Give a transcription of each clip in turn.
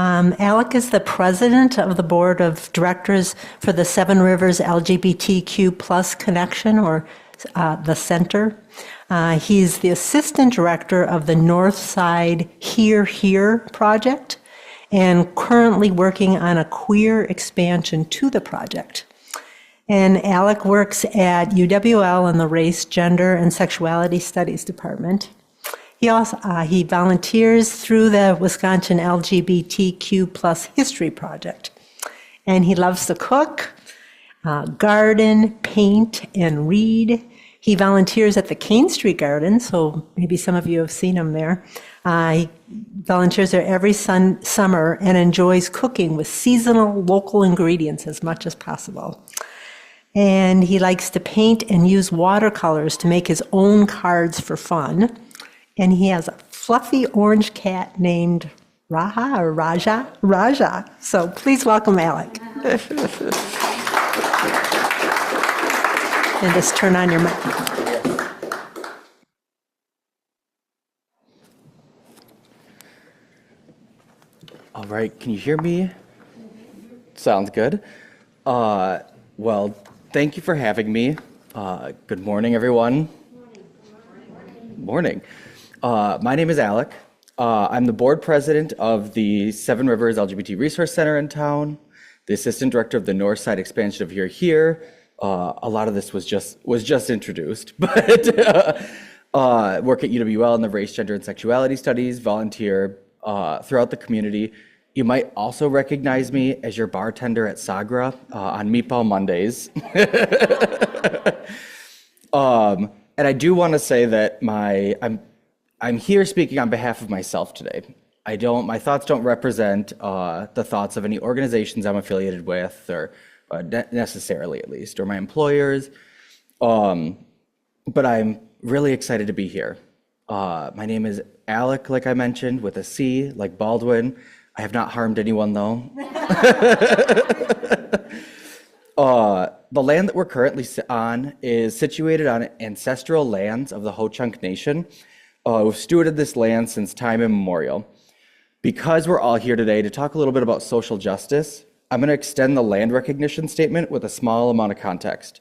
Alec is the president of the board of directors for the Seven Rivers LGBTQ Connection, or the Center. He's the assistant director of the Northside Hear project and currently working on a queer expansion to the project. And Alec works at UWL in the Race, Gender, and Sexuality Studies Department. He volunteers through the Wisconsin LGBTQ History Project. And he loves to cook, garden, paint, and read. He volunteers at the Cane Street Garden, so maybe some of you have seen him there. He volunteers there every summer and enjoys cooking with seasonal local ingredients as much as possible. And he likes to paint and use watercolors to make his own cards for fun. And he has a fluffy orange cat named Raja. So please welcome Alec. And just turn on your mic. All right, can you hear me? Sounds good. Well, thank you for having me. Good morning, everyone. Morning. My name is Alec. I'm the board president of the Seven Rivers LGBT Resource Center in town, the assistant director of the Northside expansion of Here. A lot of this was just introduced, but work at UWL in the Race, Gender, and Sexuality Studies, volunteer throughout the community. You might also recognize me as your bartender at Sagra on Meatball Mondays. And I do want to say that I'm here speaking on behalf of myself today. My thoughts don't represent the thoughts of any organizations I'm affiliated with, or necessarily at least, or my employers. But I'm really excited to be here. My name is Alec, like I mentioned, with a C, like Baldwin. I have not harmed anyone, though. The land that we're currently on is situated on ancestral lands of the Ho-Chunk Nation, who've stewarded this land since time immemorial. Because we're all here today to talk a little bit about social justice, I'm going to extend the land recognition statement with a small amount of context.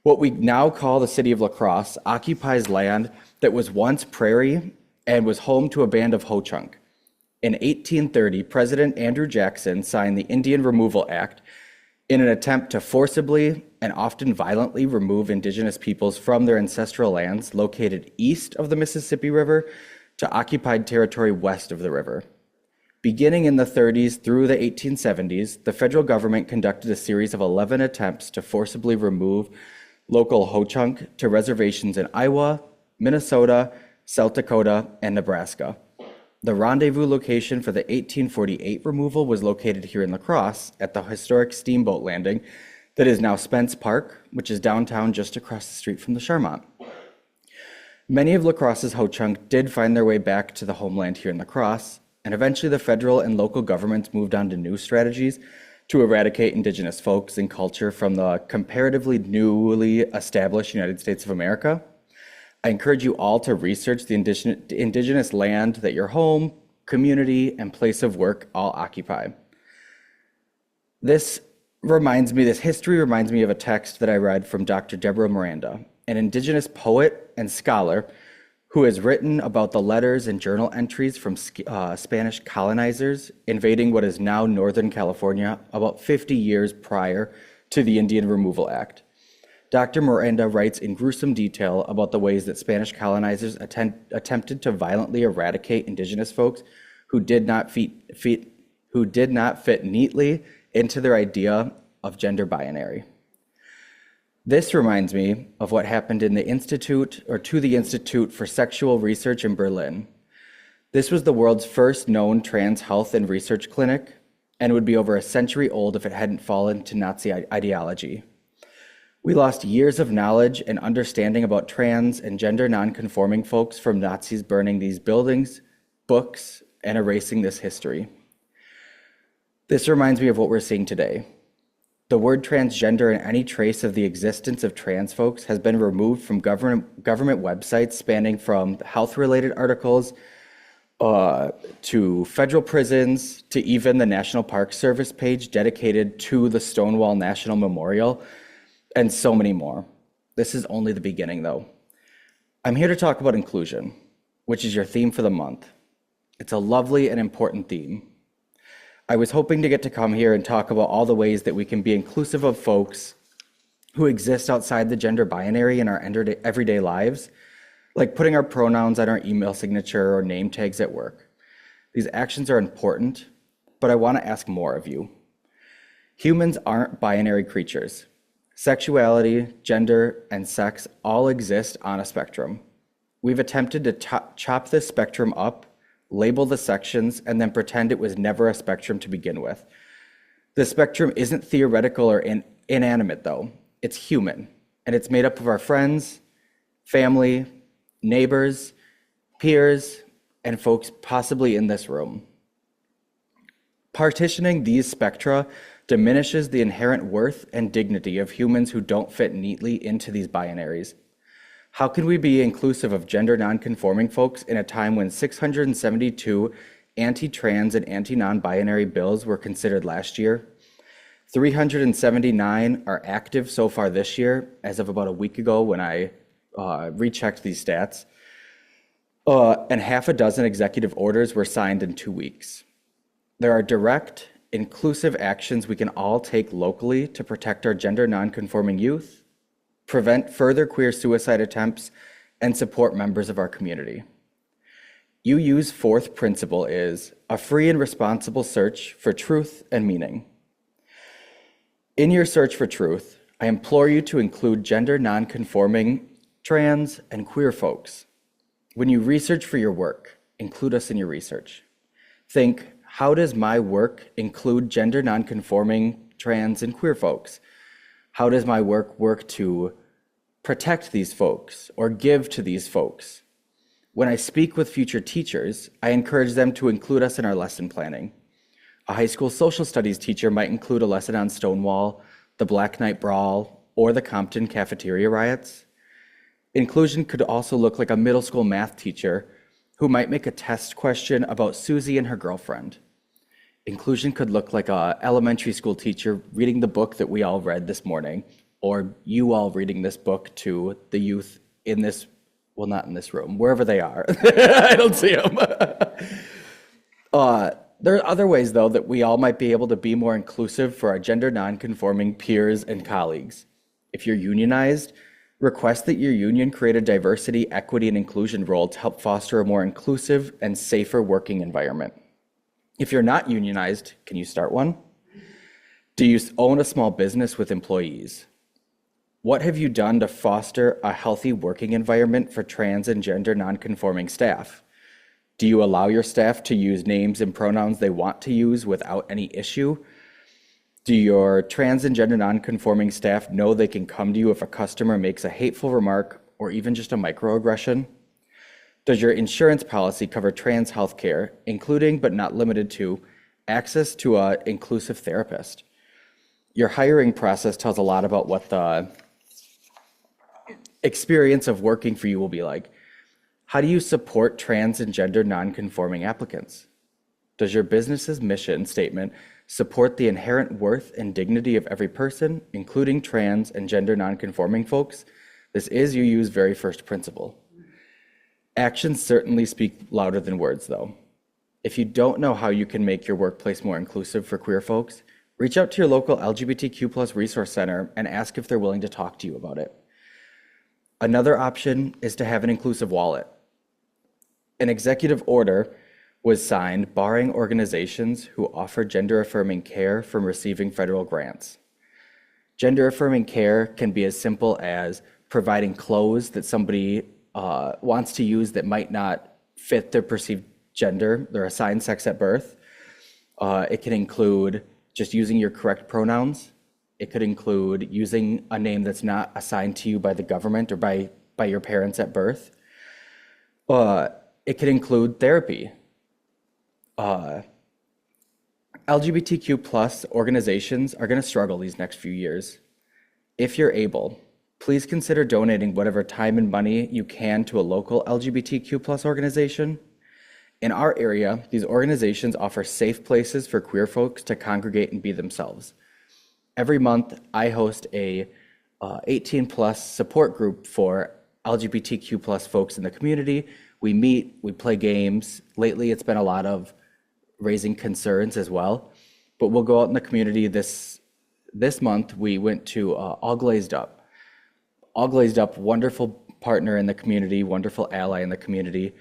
What we now call the city of La Crosse occupies land that was once prairie and was home to a band of Ho-Chunk. In 1830, President Andrew Jackson signed the Indian Removal Act in an attempt to forcibly and often violently remove indigenous peoples from their ancestral lands located east of the Mississippi River to occupied territory west of the river. Beginning in the 30s through the 1870s, the federal government conducted a series of 11 attempts to forcibly remove local Ho-Chunk to reservations in Iowa, Minnesota, South Dakota, and Nebraska. The rendezvous location for the 1848 removal was located here in La Crosse at the historic steamboat landing that is now Spence Park, which is downtown just across the street from the Charmant. Many of La Crosse's Ho-Chunk did find their way back to the homeland here in La Crosse, and eventually the federal and local governments moved on to new strategies to eradicate indigenous folks and culture from the comparatively newly established United States of America. I encourage you all to research the indigenous land that your home, community, and place of work all occupy. This history reminds me of a text that I read from Dr. Deborah Miranda, an indigenous poet and scholar who has written about the letters and journal entries from Spanish colonizers invading what is now Northern California about 50 years prior to the Indian Removal Act. Dr. Miranda writes in gruesome detail about the ways that Spanish colonizers attempted to violently eradicate indigenous folks who did not fit neatly into their idea of gender binary. This reminds me of what happened in the Institute for Sexual Research in Berlin. This was the world's first known trans health and research clinic, and would be over a century old if it hadn't fallen to Nazi ideology. We lost years of knowledge and understanding about trans and gender non-conforming folks from Nazis burning these buildings, books, and erasing this history. This reminds me of what we're seeing today. The word transgender and any trace of the existence of trans folks has been removed from government websites spanning from health-related articles, to federal prisons, to even the National Park Service page dedicated to the Stonewall National Memorial, and so many more. This is only the beginning, though. I'm here to talk about inclusion, which is your theme for the month. It's a lovely and important theme. I was hoping to get to come here and talk about all the ways that we can be inclusive of folks who exist outside the gender binary in our everyday lives, like putting our pronouns on our email signature or name tags at work. These actions are important, but I want to ask more of you. Humans aren't binary creatures. Sexuality, gender, and sex all exist on a spectrum. We've attempted to chop this spectrum up, label the sections, and then pretend it was never a spectrum to begin with. The spectrum isn't theoretical or inanimate, though. It's human, and it's made up of our friends, family, neighbors, peers, and folks possibly in this room. Partitioning these spectra diminishes the inherent worth and dignity of humans who don't fit neatly into these binaries. How can we be inclusive of gender nonconforming folks in a time when 672 anti-trans and anti-non-binary bills were considered last year? 379 are active so far this year, as of about a week ago when I rechecked these stats. And half a dozen executive orders were signed in 2 weeks. There are direct, inclusive actions we can all take locally to protect our gender nonconforming youth, prevent further queer suicide attempts, and support members of our community. UU's fourth principle is a free and responsible search for truth and meaning. In your search for truth, I implore you to include gender nonconforming, trans, and queer folks. When you research for your work, include us in your research. Think, how does my work include gender nonconforming, trans, and queer folks? How does my work to protect these folks or give to these folks? When I speak with future teachers, I encourage them to include us in our lesson planning. A high school social studies teacher might include a lesson on Stonewall, the Black Knight Brawl, or the Compton cafeteria riots. Inclusion could also look like a middle school math teacher who might make a test question about Susie and her girlfriend. Inclusion could look like an elementary school teacher reading the book that we all read this morning, or you all reading this book to the youth in this, well, not in this room, wherever they are. I don't see them. There are other ways, though, that we all might be able to be more inclusive for our gender nonconforming peers and colleagues. If you're unionized, request that your union create a diversity, equity, and inclusion role to help foster a more inclusive and safer working environment. If you're not unionized, can you start one? Do you own a small business with employees? What have you done to foster a healthy working environment for trans and gender nonconforming staff? Do you allow your staff to use names and pronouns they want to use without any issue? Do your trans and gender nonconforming staff know they can come to you if a customer makes a hateful remark or even just a microaggression? Does your insurance policy cover trans health care, including but not limited to access to an inclusive therapist? Your hiring process tells a lot about what the experience of working for you will be like. How do you support trans and gender nonconforming applicants? Does your business's mission statement support the inherent worth and dignity of every person, including trans and gender nonconforming folks? This is UU's very first principle. Actions certainly speak louder than words, though. If you don't know how you can make your workplace more inclusive for queer folks, reach out to your local LGBTQ+ resource center and ask if they're willing to talk to you about it. Another option is to have an inclusive wallet. An executive order was signed barring organizations who offer gender-affirming care from receiving federal grants. Gender-affirming care can be as simple as providing clothes that somebody wants to use that might not fit their perceived gender, their assigned sex at birth. It can include just using your correct pronouns. It could include using a name that's not assigned to you by the government or by your parents at birth. It could include therapy. LGBTQ+ organizations are going to struggle these next few years. If you're able, please consider donating whatever time and money you can to a local LGBTQ+ organization. In our area, these organizations offer safe places for queer folks to congregate and be themselves. Every month, I host a 18 plus support group for LGBTQ plus folks in the community. We meet, we play games. Lately, it's been a lot of raising concerns as well. But we'll go out in the community. This month, we went to All Glazed Up. All Glazed Up, wonderful partner in the community, wonderful ally in the community.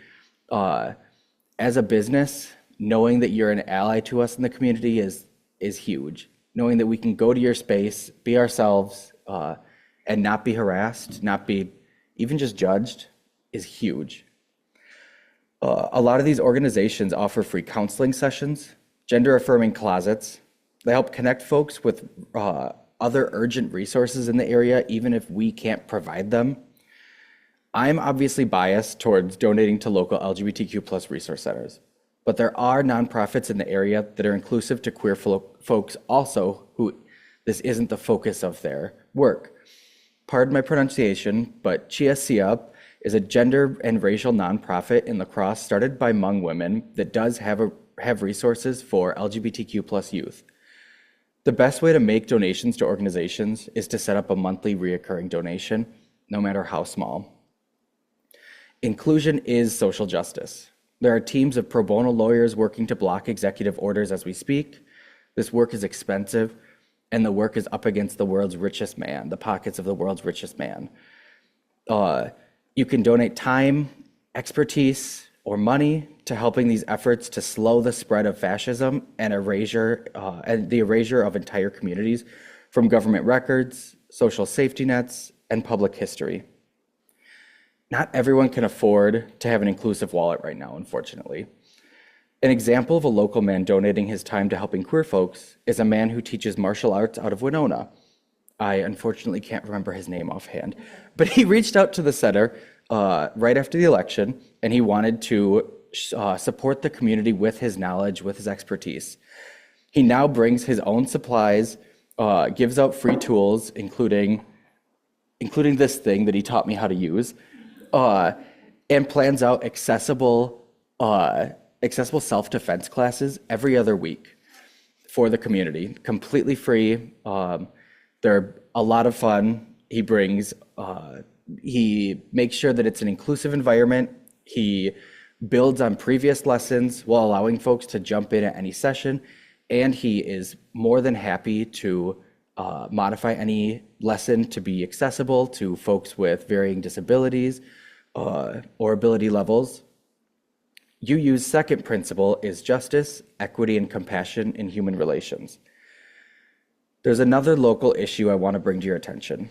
As a business, knowing that you're an ally to us in the community is huge. Knowing that we can go to your space, be ourselves, and not be harassed, not be even just judged is huge. A lot of these organizations offer free counseling sessions, gender-affirming closets. They help connect folks with other urgent resources in the area, even if we can't provide them. I'm obviously biased towards donating to local LGBTQ plus resource centers, but there are nonprofits in the area that are inclusive to queer folks also who this isn't the focus of their work. Pardon my pronunciation, but Chia Sia is a gender and racial nonprofit in La Crosse started by Hmong women that does have resources for LGBTQ plus youth. The best way to make donations to organizations is to set up a monthly reoccurring donation, no matter how small. Inclusion is social justice. There are teams of pro bono lawyers working to block executive orders as we speak. This work is expensive, and the work is up against the world's richest man, the pockets of the world's richest man. You can donate time, expertise, or money to helping these efforts to slow the spread of fascism and the erasure of entire communities from government records, social safety nets, and public history. Not everyone can afford to have an inclusive wallet right now, unfortunately. An example of a local man donating his time to helping queer folks is a man who teaches martial arts out of Winona. I unfortunately can't remember his name offhand, but he reached out to the center right after the election, and he wanted to support the community with his knowledge, with his expertise. He now brings his own supplies, gives out free tools, including this thing that he taught me how to use, and plans out accessible self-defense classes every other week for the community, completely free. They're a lot of fun. He makes sure that it's an inclusive environment. He builds on previous lessons while allowing folks to jump in at any session. And he is more than happy to modify any lesson to be accessible to folks with varying disabilities or ability levels. UU's second principle is justice, equity, and compassion in human relations. There's another local issue I want to bring to your attention.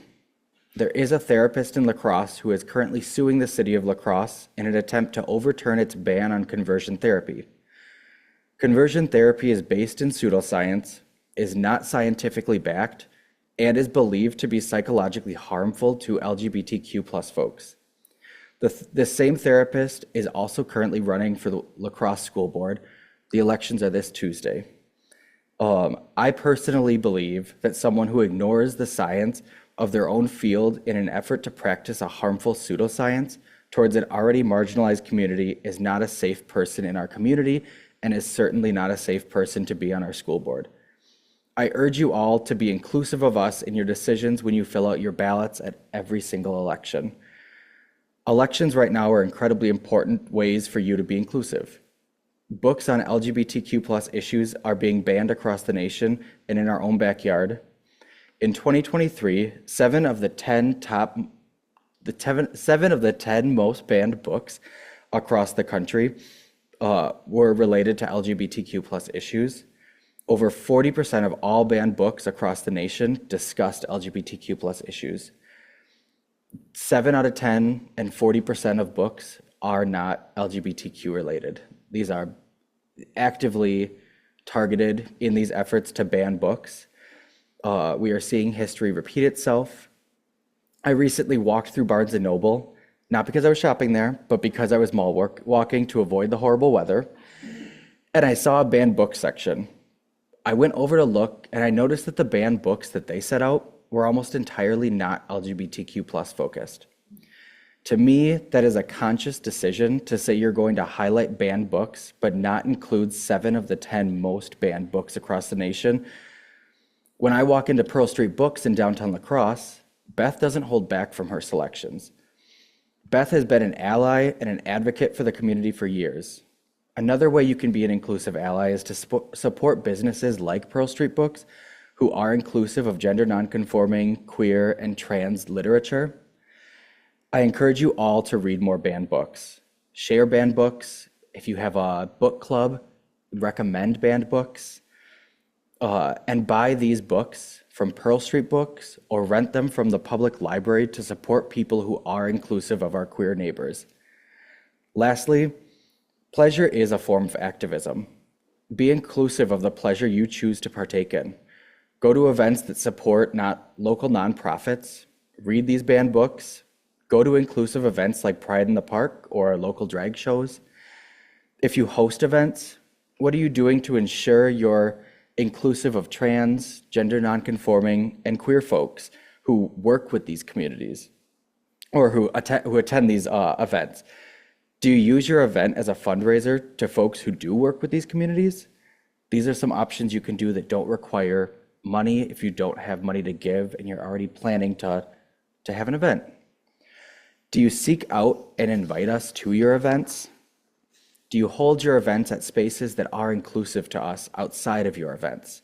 There is a therapist in La Crosse who is currently suing the city of La Crosse in an attempt to overturn its ban on conversion therapy. Conversion therapy is based in pseudoscience, is not scientifically backed, and is believed to be psychologically harmful to LGBTQ plus folks. The same therapist is also currently running for the La Crosse School Board. The elections are this Tuesday. I personally believe that someone who ignores the science of their own field in an effort to practice a harmful pseudoscience towards an already marginalized community is not a safe person in our community and is certainly not a safe person to be on our school board. I urge you all to be inclusive of us in your decisions when you fill out your ballots at every single election. Elections right now are incredibly important ways for you to be inclusive. Books on LGBTQ plus issues are being banned across the nation and in our own backyard. In 2023, 7 of the 10 most banned books across the country were related to LGBTQ plus issues. Over 40% of all banned books across the nation discussed LGBTQ plus issues. 7 out of 10 and 40% of books are not LGBTQ related. These are actively targeted in these efforts to ban books. We are seeing history repeat itself. I recently walked through Barnes & Noble, not because I was shopping there, but because I was mall walking to avoid the horrible weather, and I saw a banned book section. I went over to look, and I noticed that the banned books that they set out were almost entirely not LGBTQ plus focused. To me, that is a conscious decision to say you're going to highlight banned books, but not include 7 of the 10 most banned books across the nation. When I walk into Pearl Street Books in downtown La Crosse, Beth doesn't hold back from her selections. Beth has been an ally and an advocate for the community for years. Another way you can be an inclusive ally is to support businesses like Pearl Street Books who are inclusive of gender nonconforming, queer, and trans literature. I encourage you all to read more banned books. Share banned books. If you have a book club, recommend banned books. And buy these books from Pearl Street Books or rent them from the public library to support people who are inclusive of our queer neighbors. Lastly, pleasure is a form of activism. Be inclusive of the pleasure you choose to partake in. Go to events that support local nonprofits, read these banned books, go to inclusive events like Pride in the Park or local drag shows. If you host events, what are you doing to ensure you're inclusive of trans, gender nonconforming, and queer folks who work with these communities or who attend these events? Do you use your event as a fundraiser to folks who do work with these communities? These are some options you can do that don't require money if you don't have money to give and you're already planning to have an event. Do you seek out and invite us to your events? Do you hold your events at spaces that are inclusive to us outside of your events?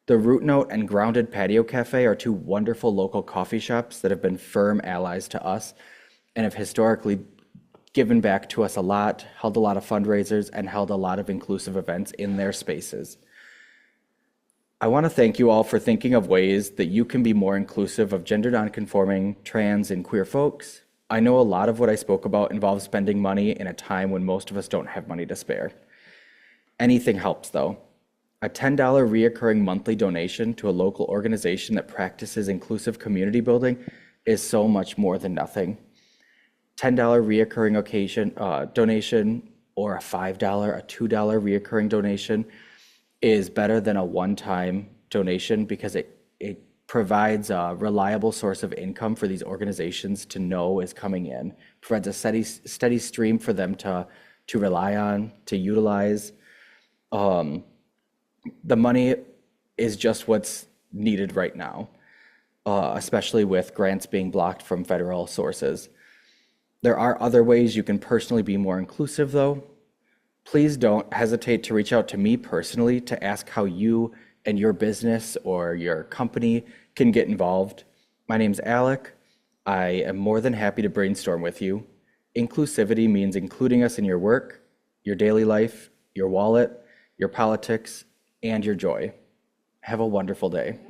The Root Note and Grounded Patio Cafe are 2 wonderful local coffee shops that have been firm allies to us and have historically given back to us a lot, held a lot of fundraisers, and held a lot of inclusive events in their spaces. I want to thank you all for thinking of ways that you can be more inclusive of gender nonconforming, trans, and queer folks. I know a lot of what I spoke about involves spending money in a time when most of us don't have money to spare. Anything helps, though. A $10 reoccurring monthly donation to a local organization that practices inclusive community building is so much more than nothing. $10 reoccurring donation or a $5, a $2 reoccurring donation is better than a one-time donation because it provides a reliable source of income for these organizations to know is coming in, provides a steady stream for them to rely on, to utilize. The money is just what's needed right now, especially with grants being blocked from federal sources. There are other ways you can personally be more inclusive, though. Please don't hesitate to reach out to me personally to ask how you and your business or your company can get involved. My name's Alec. I am more than happy to brainstorm with you. Inclusivity means including us in your work, your daily life, your wallet, your politics, and your joy. Have a wonderful day.